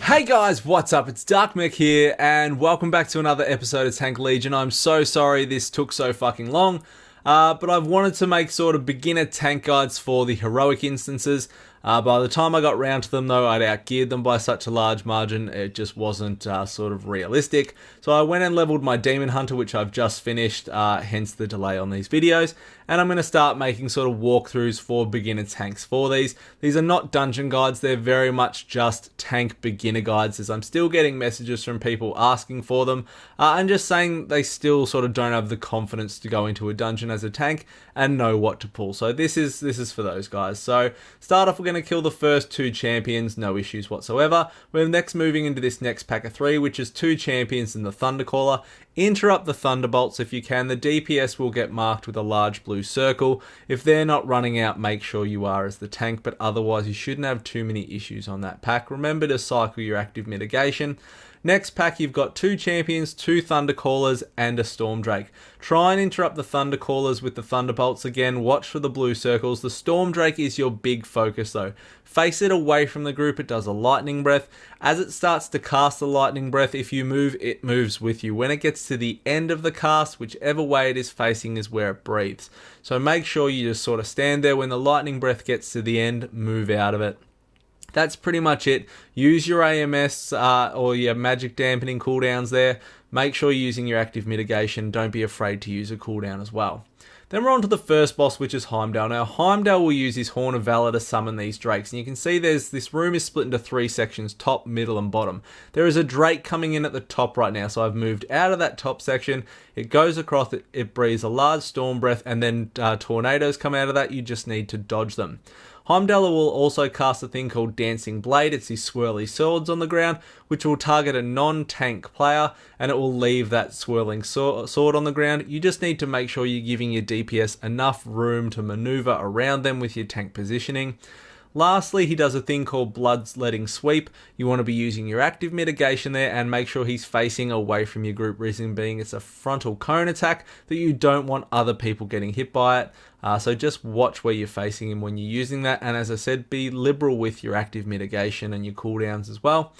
Hey guys, what's up? It's Darkmech here, and welcome back to another episode of Tank Legion. I'm so sorry this took so fucking long, but I've wanted to make sort of beginner tank guides for the heroic instances. By the time I got round to them though, I'd outgeared them by such a large margin, it just wasn't sort of realistic. So I went and leveled my Demon Hunter, which I've just finished, hence the delay on these videos. And I'm going to start making sort of walkthroughs for beginner tanks for these. These are not dungeon guides, they're very much just tank beginner guides, as I'm still getting messages from people asking for them, and just saying they still sort of don't have the confidence to go into a dungeon as a tank and know what to pull. So this is for those guys. So start off, we're going to kill the first 2 champions, no issues whatsoever. We're next moving into this next pack of 3, which is 2 champions and the Thundercaller. Interrupt the Thunderbolts if you can. The DPS will get marked with a large blue circle. If they're not running out, make sure you are as the tank, but otherwise you shouldn't have too many issues on that pack. Remember to cycle your active mitigation. Next pack, you've got 2 champions, 2 Thundercallers, and a Stormdrake. Try and interrupt the Thundercallers with the Thunderbolts again. Watch for the blue circles. The Stormdrake is your big focus though. Face it away from the group. It does a lightning breath. As it starts to cast the lightning breath, if you move, it moves with you. When it gets to the end of the cast, whichever way it is facing is where it breathes. So make sure you just sort of stand there. When the lightning breath gets to the end, move out of it. That's pretty much it. Use your AMS or your magic dampening cooldowns there. Make sure you're using your active mitigation. Don't be afraid to use a cooldown as well. Then we're on to the first boss, which is Heimdall. Now, Heimdall will use his Horn of Valor to summon these drakes. And you can see this room is split into 3 sections, top, middle, and bottom. There is a drake coming in at the top right now, so I've moved out of that top section. It goes across, it breathes a large storm breath, and then tornadoes come out of that. You just need to dodge them. Heimdall will also cast a thing called Dancing Blade. It's these swirly swords on the ground, which will target a non-tank player, and it will leave that swirling sword on the ground. You just need to make sure you're giving your DPS enough room to maneuver around them with your tank positioning. Lastly, he does a thing called Bloodletting Sweep. You want to be using your active mitigation there and make sure he's facing away from your group, reason being it's a frontal cone attack that you don't want other people getting hit by it. So just watch where you're facing him when you're using that, and as I said, be liberal with your active mitigation and your cooldowns as well.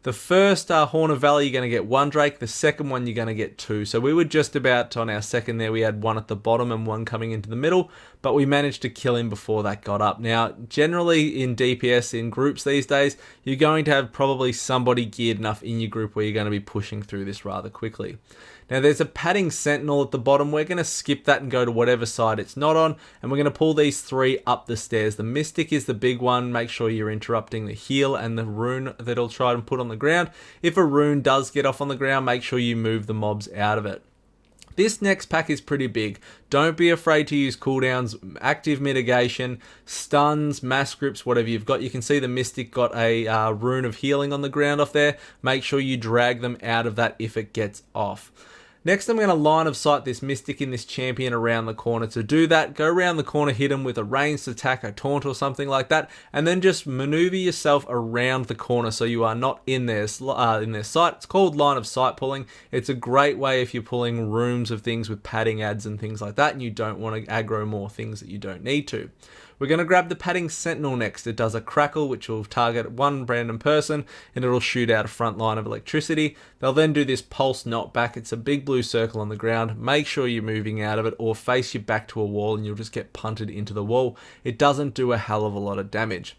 The first Horn of Valor, you're going to get 1 Drake. The second one, you're going to get 2. So we were just about, on our second there, we had 1 at the bottom and 1 coming into the middle, but we managed to kill him before that got up. Now, generally in DPS, in groups these days, you're going to have probably somebody geared enough in your group where you're going to be pushing through this rather quickly. Now there's a padding sentinel at the bottom. We're going to skip that and go to whatever side it's not on, and we're going to pull these 3 up the stairs. The mystic is the big one. Make sure you're interrupting the heal and the rune that it'll try and put on the ground. If a rune does get off on the ground, make sure you move the mobs out of it. This next pack is pretty big. Don't be afraid to use cooldowns, active mitigation, stuns, mass grips, whatever you've got. You can see the Mystic got a rune of healing on the ground off there. Make sure you drag them out of that if it gets off. Next, I'm going to line of sight this Mystic in this champion around the corner. To do that, go around the corner, hit him with a ranged attack, a taunt or something like that, and then just maneuver yourself around the corner so you are not in their sight. It's called line of sight pulling. It's a great way if you're pulling rooms of things with padding adds and things like that, and you don't want to aggro more things that you don't need to. We're going to grab the padding sentinel next. It does a crackle which will target one random person and it'll shoot out a front line of electricity. They'll then do this pulse knockback. It's a big blue circle on the ground. Make sure you're moving out of it or face your back to a wall and you'll just get punted into the wall. It doesn't do a hell of a lot of damage.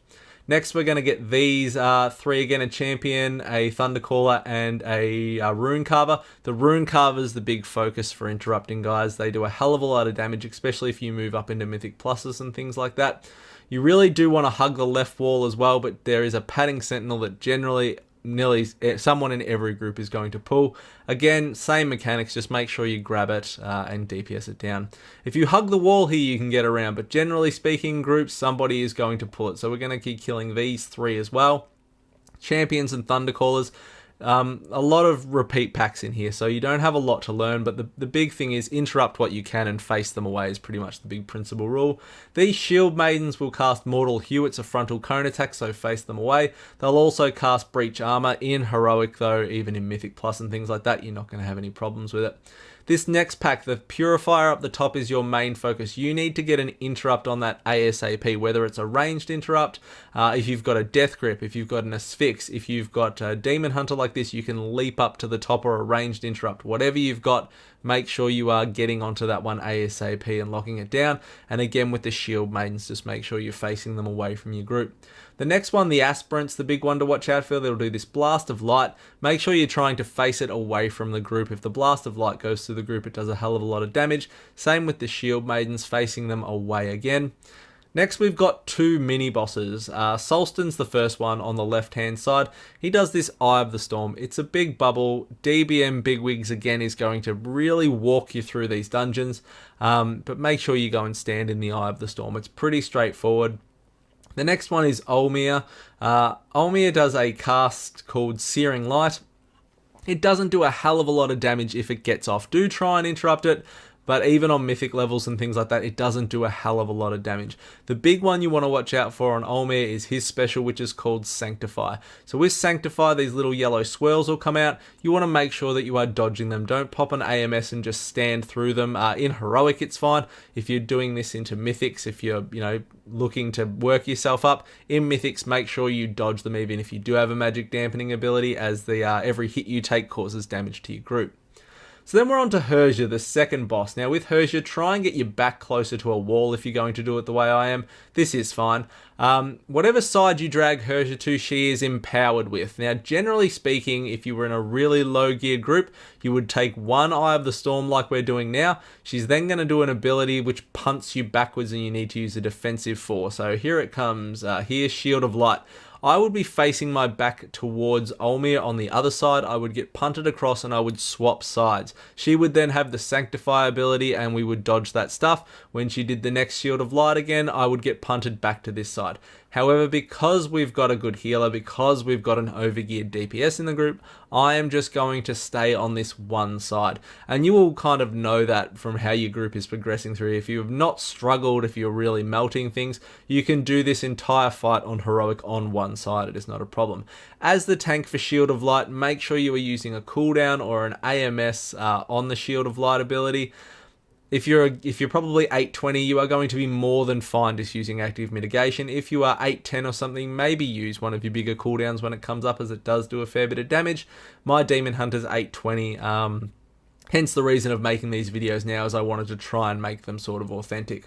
Next, we're going to get these 3 again, a champion, a Thundercaller, and a Rune Carver. The Rune Carver is the big focus for interrupting guys. They do a hell of a lot of damage, especially if you move up into Mythic Pluses and things like that. You really do want to hug the left wall as well, but there is a padding sentinel that generally nearly someone in every group is going to pull. Again, same mechanics, just make sure you grab it and DPS it down. If you hug the wall here, you can get around, but generally speaking, groups, somebody is going to pull it. So we're going to keep killing these 3 as well. Champions and Thundercallers. A lot of repeat packs in here, so you don't have a lot to learn, but the big thing is interrupt what you can and face them away is pretty much the big principal rule. These Shield Maidens will cast Mortal Hue. It's a frontal cone attack, so face them away. They'll also cast Breach Armor in Heroic, though, even in Mythic Plus and things like that, you're not going to have any problems with it. This next pack, the Purifier up the top is your main focus. You need to get an interrupt on that ASAP, whether it's a ranged interrupt, if you've got a Death Grip, if you've got an Asphyx, if you've got a Demon Hunter like this, you can leap up to the top, or a ranged interrupt. Whatever you've got, make sure you are getting onto that one ASAP and locking it down. And again, with the Shield Maidens, just make sure you're facing them away from your group. The next one, the Aspirants, the big one to watch out for. They'll do this Blast of Light. Make sure you're trying to face it away from the group. If the Blast of Light goes through the group, it does a hell of a lot of damage. Same with the Shield Maidens, facing them away again. Next, we've got two mini-bosses. Solston's the first one on the left-hand side. He does this Eye of the Storm. It's a big bubble. DBM Bigwigs, again, is going to really walk you through these dungeons. But make sure you go and stand in the Eye of the Storm. It's pretty straightforward. The next one is Olmir. Olmir does a cast called Searing Light. It doesn't do a hell of a lot of damage if it gets off. Do try and interrupt it, but even on mythic levels and things like that, it doesn't do a hell of a lot of damage. The big one you want to watch out for on Olmir is his special, which is called Sanctify. So with Sanctify, these little yellow swirls will come out. You want to make sure that you are dodging them. Don't pop an AMS and just stand through them. In Heroic, it's fine. If you're doing this into Mythics, if you're, looking to work yourself up, in Mythics, make sure you dodge them even if you do have a magic dampening ability, as the every hit you take causes damage to your group. So then we're on to Hyrja, the second boss. Now with Hyrja, try and get your back closer to a wall if you're going to do it the way I am. This is fine. Whatever side you drag Hyrja to, she is empowered with. Now generally speaking, if you were in a really low gear group, you would take one Eye of the Storm like we're doing now. She's then going to do an ability which punts you backwards and you need to use a defensive 4. So here it comes. Here's Shield of Light. I would be facing my back towards Olmir on the other side. I would get punted across and I would swap sides. She would then have the Sanctify ability and we would dodge that stuff. When she did the next Shield of Light again, I would get punted back to this side. However, because we've got a good healer, because we've got an overgeared DPS in the group, I am just going to stay on this one side. And you will kind of know that from how your group is progressing through. If you have not struggled, if you're really melting things, you can do this entire fight on Heroic on one side. It is not a problem. As the tank for Shield of Light, make sure you are using a cooldown or an AMS on the Shield of Light ability. If you're probably 820, you are going to be more than fine just using active mitigation. If you are 810 or something, maybe use one of your bigger cooldowns when it comes up, as it does do a fair bit of damage. My Demon Hunter's 820, hence the reason of making these videos now, is I wanted to try and make them sort of authentic.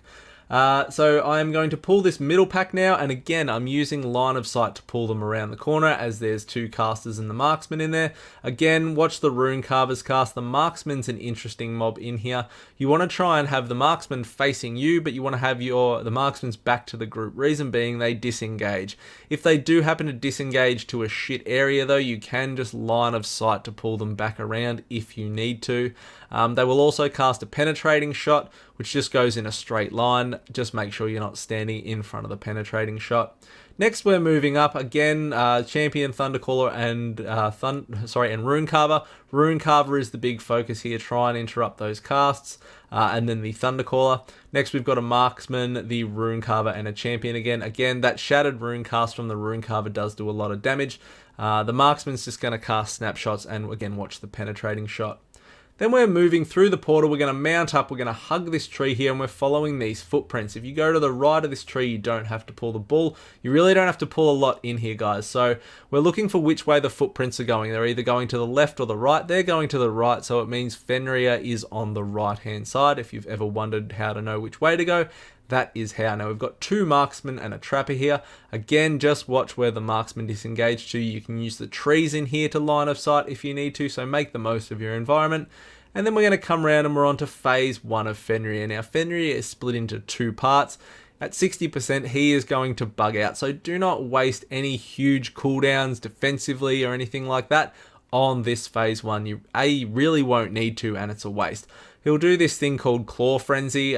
So I'm going to pull this middle pack now, and again I'm using line of sight to pull them around the corner, as there's two casters and the marksman in there. Again, watch the rune carvers cast. The marksman's an interesting mob in here. You want to try and have the marksman facing you, but you want to have the marksman's back to the group. Reason being, they disengage. If they do happen to disengage to a shit area though, you can just line of sight to pull them back around if you need to. They will also cast a penetrating shot, which just goes in a straight line. Just make sure you're not standing in front of the penetrating shot. Next, we're moving up again. Champion, Thundercaller, and Runecarver. Runecarver is the big focus here. Try and interrupt those casts, and then the Thundercaller. Next, we've got a Marksman, the Runecarver, and a Champion again. Again, that shattered rune cast from the Runecarver does do a lot of damage. The Marksman's just going to cast snapshots, and again, watch the penetrating shot. Then we're moving through the portal, we're going to mount up, we're going to hug this tree here, and we're following these footprints. If you go to the right of this tree, you don't have to pull the bull. You really don't have to pull a lot in here, guys. So we're looking for which way the footprints are going. They're either going to the left or the right. They're going to the right, so it means Fenryr is on the right-hand side. If you've ever wondered how to know which way to go, that is how. Now we've got two marksmen and a trapper here. Again, just watch where the marksman disengage to. You can use the trees in here to line of sight if you need to, so make the most of your environment. And then we're going to come around and we're on to phase 1 of Fenryr. Now Fenryr is split into two parts. At 60%, he is going to bug out, so do not waste any huge cooldowns defensively or anything like that on this phase 1. You really won't need to, and it's a waste. He'll do this thing called Claw Frenzy.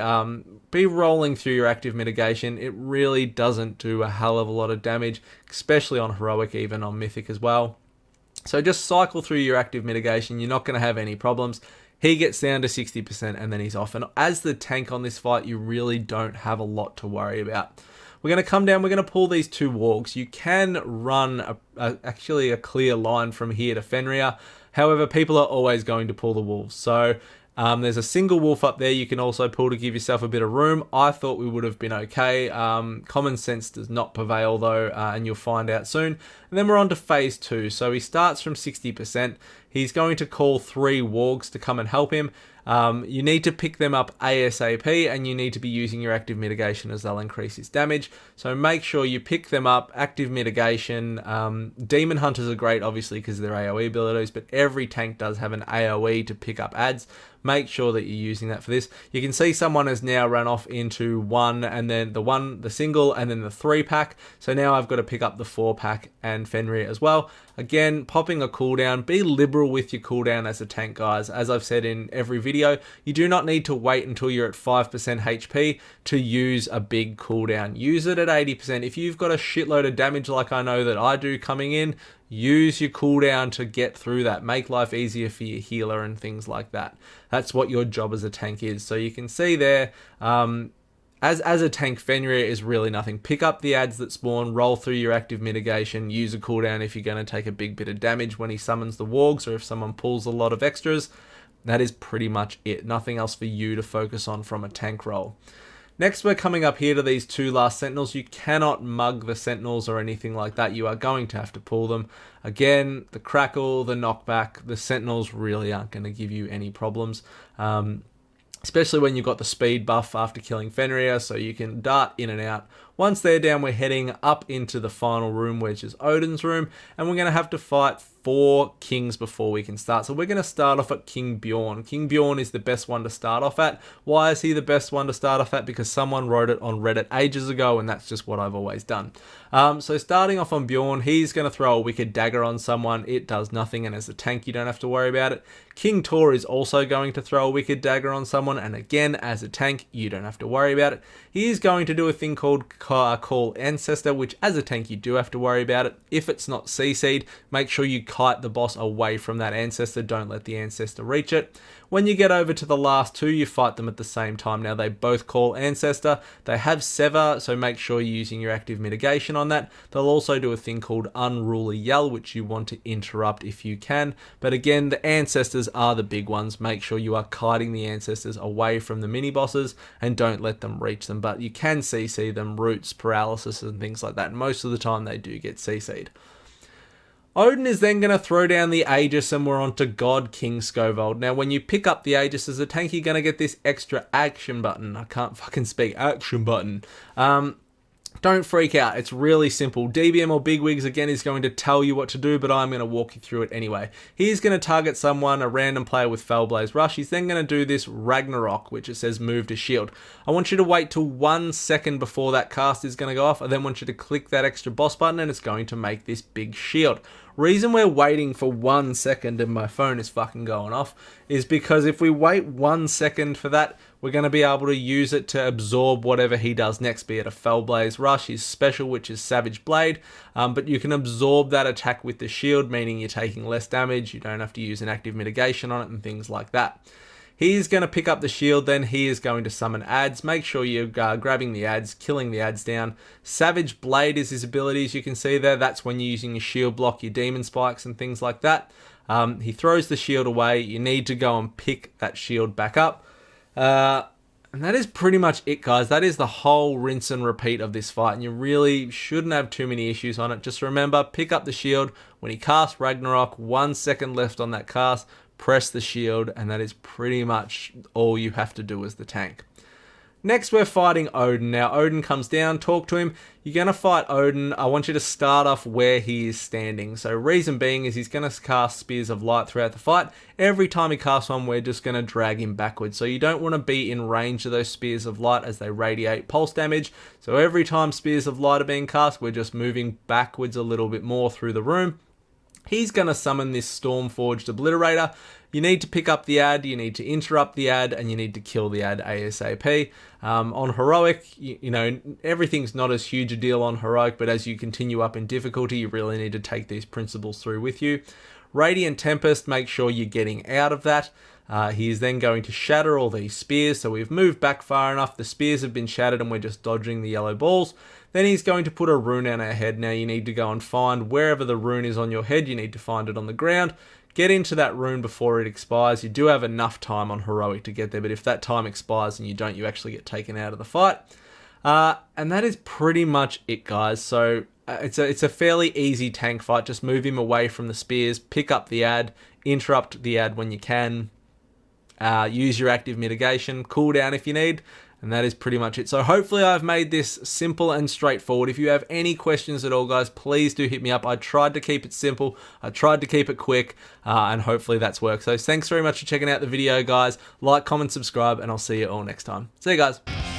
Be rolling through your active mitigation. It really doesn't do a hell of a lot of damage, especially on Heroic, even on Mythic as well. So just cycle through your active mitigation. You're not going to have any problems. He gets down to 60% and then he's off. And as the tank on this fight, you really don't have a lot to worry about. We're going to come down, we're going to pull these two wargs. You can run actually a clear line from here to Fenryr. However, people are always going to pull the wolves. So There's a single wolf up there you can also pull to give yourself a bit of room. I thought we would have been okay. Common sense does not prevail though, and you'll find out soon. And then we're on to phase 2. So he starts from 60%. He's going to call 3 wargs to come and help him. You need to pick them up ASAP, and you need to be using your active mitigation as they'll increase his damage. So make sure you pick them up, active mitigation. Demon Hunters are great, obviously, because they're AoE abilities, but every tank does have an AoE to pick up adds. Make sure that you're using that for this. You can see someone has now run off into 1, and then the single, and then the 3-pack. So now I've got to pick up the 4-pack and Fenryr as well. Again, popping a cooldown. Be liberal with your cooldown as a tank, guys. As I've said in every video, you do not need to wait until you're at 5% HP to use a big cooldown. Use it at 80%. If you've got a shitload of damage like I know that I do coming in, use your cooldown to get through that. Make life easier for your healer and things like that. That's what your job as a tank is. So you can see there, as a tank, Fenryr is really nothing. Pick up the adds that spawn, roll through your active mitigation, use a cooldown if you're going to take a big bit of damage when he summons the wargs, or if someone pulls a lot of extras. That is pretty much it. Nothing else for you to focus on from a tank role. Next, we're coming up here to these 2 last sentinels. You cannot mug the sentinels or anything like that. You are going to have to pull them. Again, the crackle, the knockback, the sentinels really aren't going to give you any problems. Especially when you've got the speed buff after killing Fenryr, so you can dart in and out. Once they're down, we're heading up into the final room, which is Odyn's room, and we're going to have to fight 4 kings before we can start. So we're going to start off at King Bjorn. King Bjorn is the best one to start off at. Why is he the best one to start off at? Because someone wrote it on Reddit ages ago, and that's just what I've always done. So starting off on Bjorn, he's going to throw a wicked dagger on someone. It does nothing, and as a tank, you don't have to worry about it. King Tor is also going to throw a wicked dagger on someone, and again, as a tank, you don't have to worry about it. He is going to do a thing called Call Ancestor, which as a tank, you do have to worry about it. If it's not CC'd, make sure you kite the boss away from that Ancestor. Don't let the Ancestor reach it. When you get over to the last 2, you fight them at the same time. Now, they both call Ancestor. They have Sever, so make sure you're using your active mitigation on that. They'll also do a thing called Unruly Yell, which you want to interrupt if you can. But again, the Ancestors are the big ones. Make sure you are kiting the Ancestors away from the mini-bosses and don't let them reach them. But you can CC them, roots, paralysis, and things like that. And most of the time, they do get CC'd. Odyn is then going to throw down the Aegis, and we're on to God King Skovald. Now, when you pick up the Aegis as a tank, you're going to get this extra action button. I can't fucking speak. Action button. Don't freak out. It's really simple. DBM or Bigwigs, again, is going to tell you what to do, but I'm going to walk you through it anyway. He's going to target someone, a random player with Fellblaze Rush. He's then going to do this Ragnarok, which it says move to shield. I want you to wait till 1 second before that cast is going to go off. I then want you to click that extra boss button, and it's going to make this big shield. Reason we're waiting for 1 second and my phone is fucking going off is because if we wait 1 second for that, we're going to be able to use it to absorb whatever he does next, be it a Fellblaze Rush, his special, which is Savage Blade, but you can absorb that attack with the shield, meaning you're taking less damage, you don't have to use an active mitigation on it and things like that. He's going to pick up the shield, then he is going to summon adds. Make sure you're grabbing the adds, killing the adds down. Savage Blade is his ability, as you can see there. That's when you're using your shield block, your demon spikes and things like that. He throws the shield away. You need to go and pick that shield back up. And that is pretty much it, guys. That is the whole rinse and repeat of this fight, and you really shouldn't have too many issues on it. Just remember, pick up the shield. When he casts Ragnarok, 1 second left on that cast, press the shield, and that is pretty much all you have to do as the tank. Next, we're fighting Odyn. Now, Odyn comes down, talk to him. You're going to fight Odyn. I want you to start off where he is standing. So, reason being is he's going to cast Spears of Light throughout the fight. Every time he casts one, we're just going to drag him backwards. So, you don't want to be in range of those Spears of Light as they radiate pulse damage. So, every time Spears of Light are being cast, we're just moving backwards a little bit more through the room. He's going to summon this Stormforged Obliterator. You need to pick up the ad, you need to interrupt the ad, and you need to kill the ad ASAP. On Heroic, you know, everything's not as huge a deal on Heroic, but as you continue up in difficulty, you really need to take these principles through with you. Radiant Tempest, make sure you're getting out of that. He is then going to shatter all these spears, so we've moved back far enough, the spears have been shattered and we're just dodging the yellow balls. Then he's going to put a rune on our head. Now you need to go and find wherever the rune is on your head, you need to find it on the ground, get into that rune before it expires. You do have enough time on Heroic to get there, but if that time expires and you don't, you actually get taken out of the fight. And that is pretty much it, guys. So it's a fairly easy tank fight. Just move him away from the spears, pick up the ad, interrupt the ad when you can, use your active mitigation, cooldown if you need, and that is pretty much it. So hopefully I've made this simple and straightforward. If you have any questions at all, guys, please do hit me up. I tried to keep it simple. I tried to keep it quick, and hopefully that's worked. So thanks very much for checking out the video, guys. Like, comment, subscribe, and I'll see you all next time. See you guys.